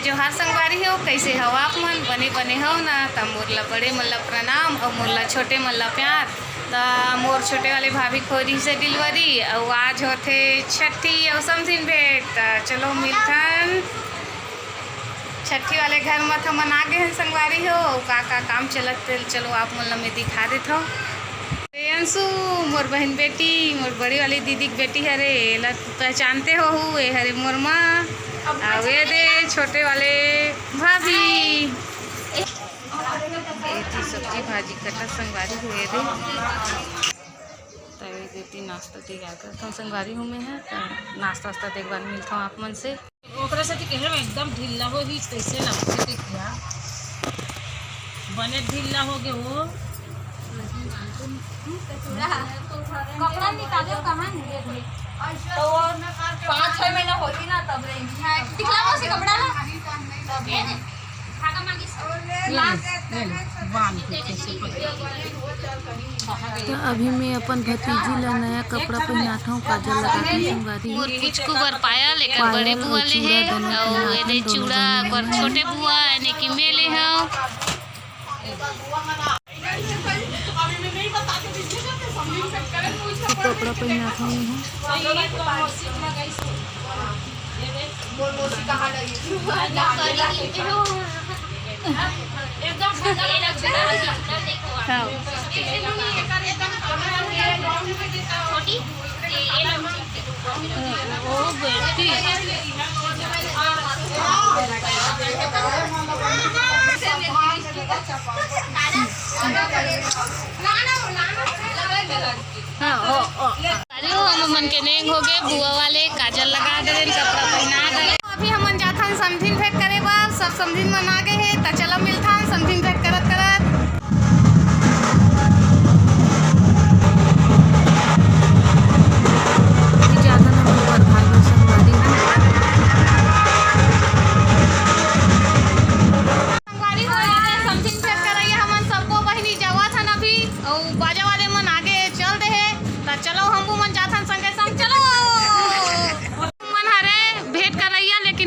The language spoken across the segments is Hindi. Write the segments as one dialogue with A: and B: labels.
A: जोहार संगवारी हो, कैसे हो आप मन? बने बने हो ना? तो मोरला बड़े मल्ला प्रणाम और मोरला छोटे मल्ला प्यार। तो मोर छोटे वाले भाभी खोरी से डिलीवरी और आज होते छठी और समथिन भेंट। तो चलो मिलथन छठी वाले घर में तो मन आगे हैं संगवारी हो। का काम चलत चलो आप मन में दिखा देता हूँ। अंशु मोर बहन बेटी, मोर बड़ी वाली दीदी की बेटी हरे, पहचानते हो हुए हरे मोर माँ। वे दे छोटे वाले भाभी सब्जी भाजी कटा संगवारी हुए दे तवे देती नाश्ता तैयार करता हूँ संगवारी हूँ मैं है। तो नाश्ता वास्ता देख बार मिलता हूँ आप मन से।
B: ओकरा से कहे एकदम ढीला हो ही कैसे लगते क्या बने ढीला हो गए वो
C: कपड़ा निकाले कहाँ तो 5-6 महीना होती ना तब दिखला से कपड़ा
D: तो अभी मैं अपन भतीजी ला नया कपड़ा पहनाता हूँ, काजल लगा के संगवारी
A: और कुछ कुबर पाया लेकर बड़े बुआ ले है और ये चूड़ा पर छोटे बुआ यानी कि मेले हैं।
D: कपड़ा पहनाता हूँ
A: मन के नेंग हो गए बुआ वाले काजल लगा दे कपड़ा पहना दे। अभी हम जाथन समथिन भेंट करे बाप सब समथिन मन आ गए हैं। तो चलो मिलता समथिन भेंट करत करत।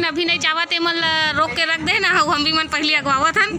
A: अभी नहीं चाहत मन रोक के रख दे ना, हम भी मन पहले अगवावत हन।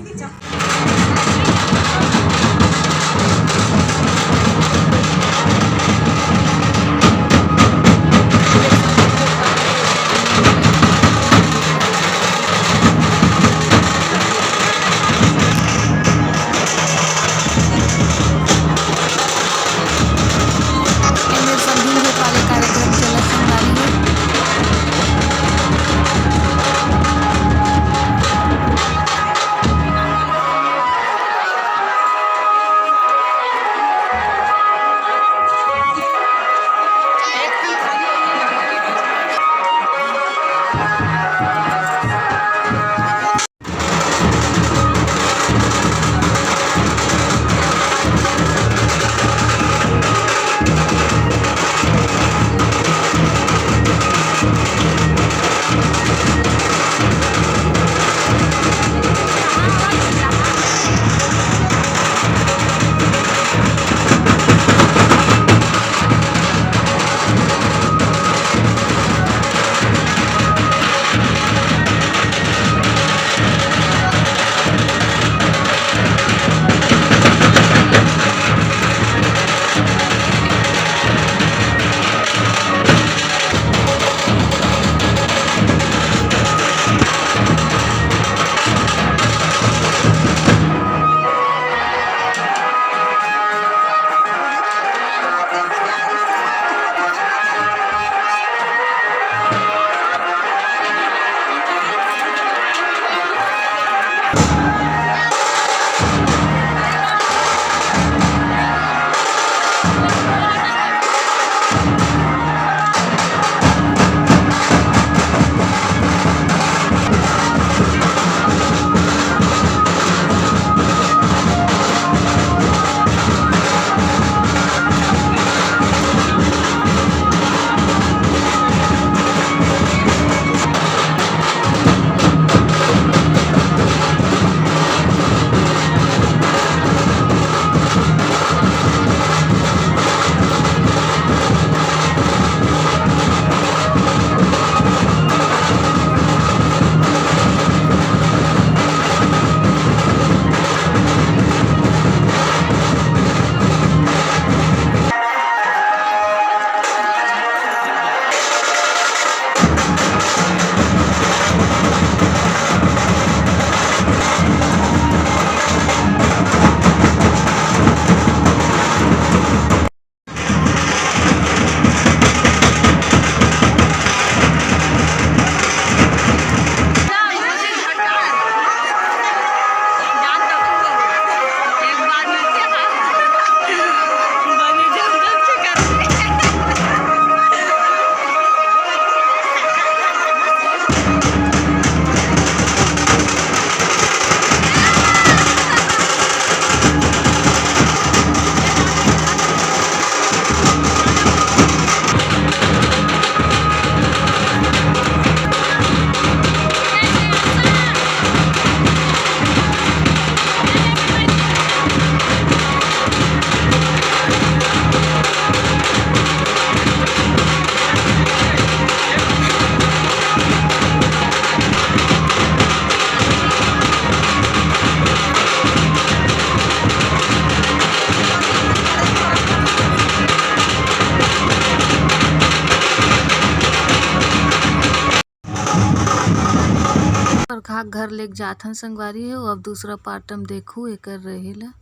D: और खाक घर लेके जाथन संगवारी हो। अब दूसरा पार्ट हम देखू एकर रहेला।